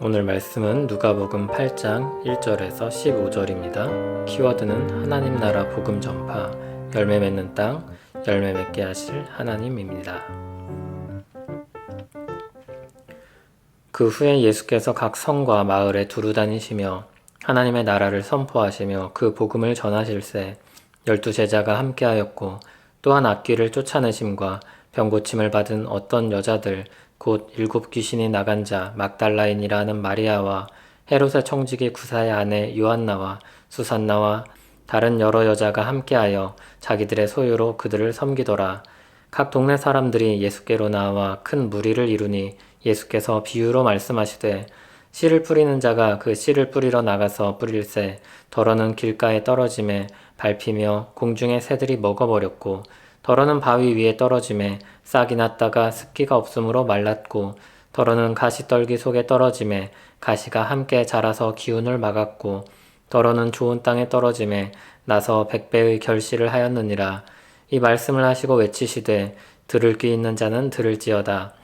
오늘 말씀은 누가복음 8장 1절에서 15절입니다. 키워드는 하나님 나라 복음 전파, 열매 맺는 땅, 열매 맺게 하실 하나님입니다. 그 후에 예수께서 각 성과 마을에 두루 다니시며 하나님의 나라를 선포하시며 그 복음을 전하실세 12제자가 함께하였고 또한 악귀를 쫓아내심과 병고침을 받은 어떤 여자들 곧 7귀신이 나간 자 막달라인이라 하는 마리아와 헤롯의 청지기 구사의 아내 요한나와 수산나와 다른 여러 여자가 함께하여 자기들의 소유로 그들을 섬기더라. 각 동네 사람들이 예수께로 나와 큰 무리를 이루니 예수께서 비유로 말씀하시되 씨를 뿌리는 자가 그 씨를 뿌리러 나가서 뿌릴새 더러는 길가에 떨어짐에 밟히며 공중의 새들이 먹어버렸고 더러는 바위 위에 떨어짐에 싹이 났다가 습기가 없으므로 말랐고 더러는 가시떨기 속에 떨어짐에 가시가 함께 자라서 기운을 막았고 더러는 좋은 땅에 떨어짐에 나서 100배의 결실을 하였느니라. 이 말씀을 하시고 외치시되 들을 귀 있는 자는 들을지어다.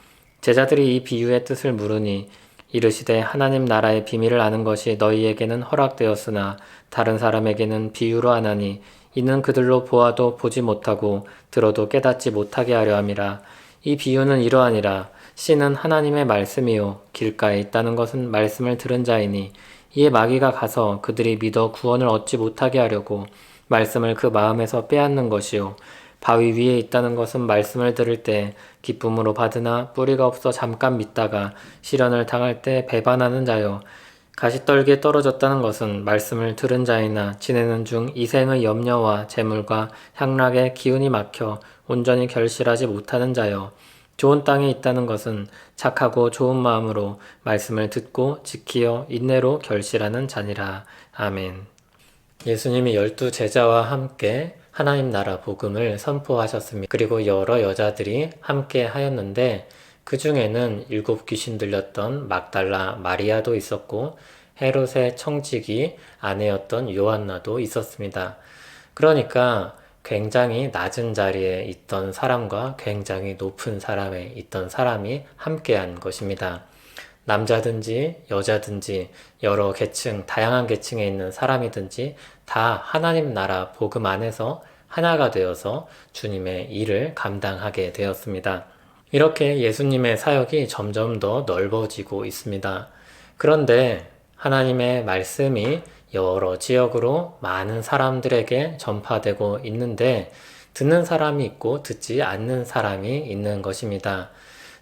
제자들이 이 비유의 뜻을 물으니 이르시되 하나님 나라의 비밀을 아는 것이 너희에게는 허락되었으나 다른 사람에게는 비유로 하나니 이는 그들로 보아도 보지 못하고 들어도 깨닫지 못하게 하려 함이라. 이 비유는 이러하니라. 씨는 하나님의 말씀이요 길가에 있다는 것은 말씀을 들은 자이니 이에 마귀가 가서 그들이 믿어 구원을 얻지 못하게 하려고 말씀을 그 마음에서 빼앗는 것이요 바위 위에 있다는 것은 말씀을 들을 때 기쁨으로 받으나 뿌리가 없어 잠깐 믿다가 시련을 당할 때 배반하는 자요 가시떨기에 떨어졌다는 것은 말씀을 들은 자이나 지내는 중 이생의 염려와 재물과 향락에 기운이 막혀 온전히 결실하지 못하는 자요 좋은 땅에 있다는 것은 착하고 좋은 마음으로 말씀을 듣고 지키어 인내로 결실하는 자니라. 아멘. 예수님이 12제자와 함께 하나님 나라 복음을 선포하셨습니다. 그리고 여러 여자들이 함께 하였는데 그 중에는 7귀신 들렸던 막달라 마리아도 있었고 헤롯의 청지기 아내였던 요한나도 있었습니다. 그러니까 굉장히 낮은 자리에 있던 사람과 굉장히 높은 사람에 있던 사람이 함께한 것입니다. 남자든지 여자든지 여러 계층, 다양한 계층에 있는 사람이든지 다 하나님 나라 복음 안에서 하나가 되어서 주님의 일을 감당하게 되었습니다. 이렇게 예수님의 사역이 점점 더 넓어지고 있습니다. 그런데 하나님의 말씀이 여러 지역으로 많은 사람들에게 전파되고 있는데 듣는 사람이 있고 듣지 않는 사람이 있는 것입니다.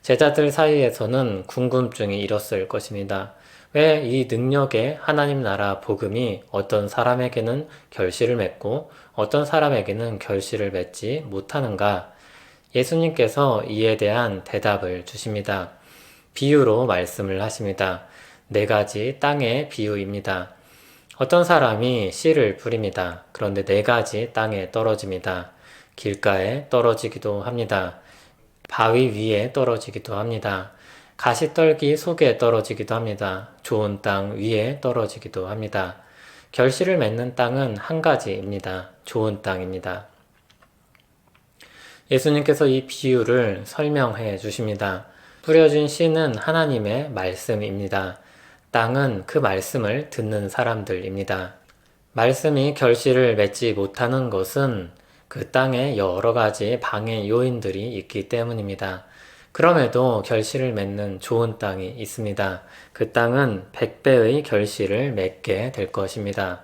제자들 사이에서는 궁금증이 일었을 것입니다. 왜 이 능력의 하나님 나라 복음이 어떤 사람에게는 결실을 맺고 어떤 사람에게는 결실을 맺지 못하는가? 예수님께서 이에 대한 대답을 주십니다. 비유로 말씀을 하십니다. 4가지 땅의 비유입니다. 어떤 사람이 씨를 뿌립니다. 그런데 4가지 땅에 떨어집니다. 길가에 떨어지기도 합니다. 바위 위에 떨어지기도 합니다. 가시떨기 속에 떨어지기도 합니다. 좋은 땅 위에 떨어지기도 합니다. 결실을 맺는 땅은 한 가지입니다. 좋은 땅입니다. 예수님께서 이 비유를 설명해 주십니다. 뿌려진 씨는 하나님의 말씀입니다. 땅은 그 말씀을 듣는 사람들입니다. 말씀이 결실을 맺지 못하는 것은 그 땅에 여러 가지 방해 요인들이 있기 때문입니다. 그럼에도 결실을 맺는 좋은 땅이 있습니다. 그 땅은 100배의 결실을 맺게 될 것입니다.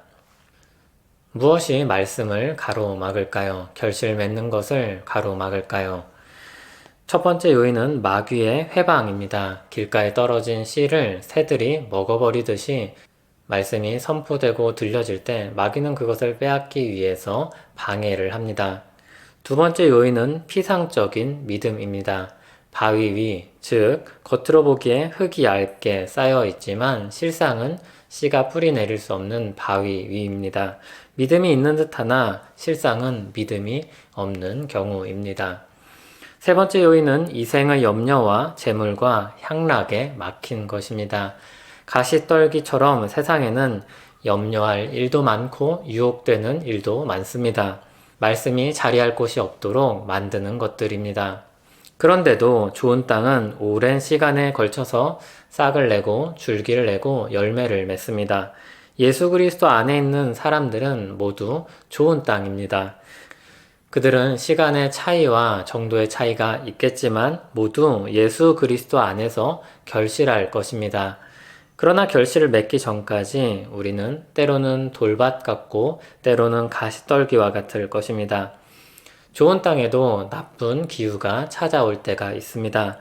무엇이 말씀을 가로막을까요? 결실 맺는 것을 가로막을까요? 첫 번째 요인은 마귀의 회방입니다. 길가에 떨어진 씨를 새들이 먹어버리듯이 말씀이 선포되고 들려질 때 마귀는 그것을 빼앗기 위해서 방해를 합니다. 두 번째 요인은 피상적인 믿음입니다. 바위 위, 즉 겉으로 보기에 흙이 얇게 쌓여 있지만 실상은 씨가 뿌리 내릴 수 없는 바위 위입니다. 믿음이 있는 듯하나 실상은 믿음이 없는 경우입니다. 세 번째 요인은 이생의 염려와 재물과 향락에 막힌 것입니다. 가시떨기처럼 세상에는 염려할 일도 많고 유혹되는 일도 많습니다. 말씀이 자리할 곳이 없도록 만드는 것들입니다. 그런데도 좋은 땅은 오랜 시간에 걸쳐서 싹을 내고 줄기를 내고 열매를 맺습니다. 예수 그리스도 안에 있는 사람들은 모두 좋은 땅입니다. 그들은 시간의 차이와 정도의 차이가 있겠지만 모두 예수 그리스도 안에서 결실할 것입니다. 그러나 결실을 맺기 전까지 우리는 때로는 돌밭 같고 때로는 가시떨기와 같을 것입니다. 좋은 땅에도 나쁜 기후가 찾아올 때가 있습니다.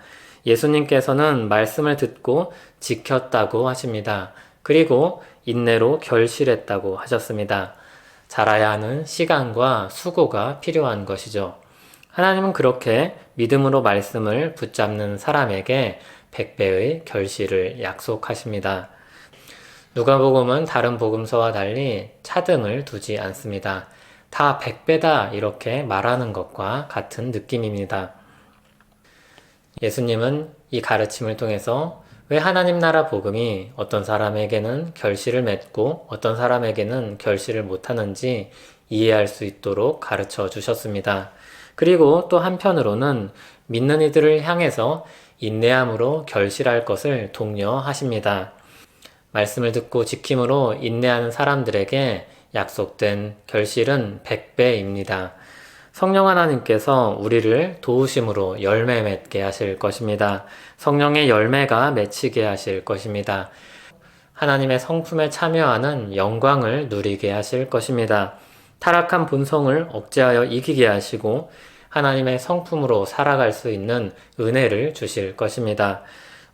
예수님께서는 말씀을 듣고 지켰다고 하십니다. 그리고 인내로 결실했다고 하셨습니다. 자라야 하는 시간과 수고가 필요한 것이죠. 하나님은 그렇게 믿음으로 말씀을 붙잡는 사람에게 100배의 결실을 약속하십니다. 누가복음은 다른 복음서와 달리 차등을 두지 않습니다. 다 100배다 이렇게 말하는 것과 같은 느낌입니다. 예수님은 이 가르침을 통해서 왜 하나님 나라 복음이 어떤 사람에게는 결실을 맺고 어떤 사람에게는 결실을 못하는지 이해할 수 있도록 가르쳐 주셨습니다. 그리고 또 한편으로는 믿는 이들을 향해서 인내함으로 결실할 것을 독려하십니다. 말씀을 듣고 지킴으로 인내하는 사람들에게 약속된 결실은 100배입니다. 성령 하나님께서 우리를 도우심으로 열매 맺게 하실 것입니다. 성령의 열매가 맺히게 하실 것입니다. 하나님의 성품에 참여하는 영광을 누리게 하실 것입니다. 타락한 본성을 억제하여 이기게 하시고 하나님의 성품으로 살아갈 수 있는 은혜를 주실 것입니다.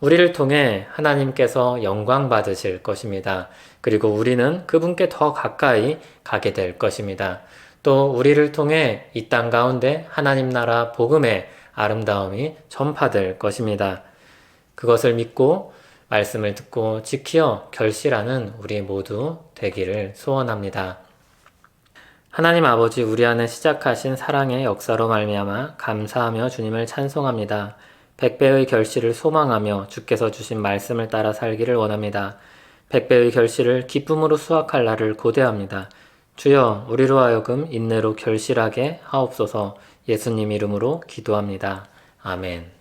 우리를 통해 하나님께서 영광 받으실 것입니다. 그리고 우리는 그분께 더 가까이 가게 될 것입니다. 또 우리를 통해 이 땅 가운데 하나님 나라 복음의 아름다움이 전파될 것입니다. 그것을 믿고 말씀을 듣고 지키어 결실하는 우리 모두 되기를 소원합니다. 하나님 아버지, 우리 안에 시작하신 사랑의 역사로 말미암아 감사하며 주님을 찬송합니다. 100배의 결실을 소망하며 주께서 주신 말씀을 따라 살기를 원합니다. 100배의 결실을 기쁨으로 수확할 날을 고대합니다. 주여, 우리로 하여금 인내로 결실하게 하옵소서. 예수님 이름으로 기도합니다. 아멘.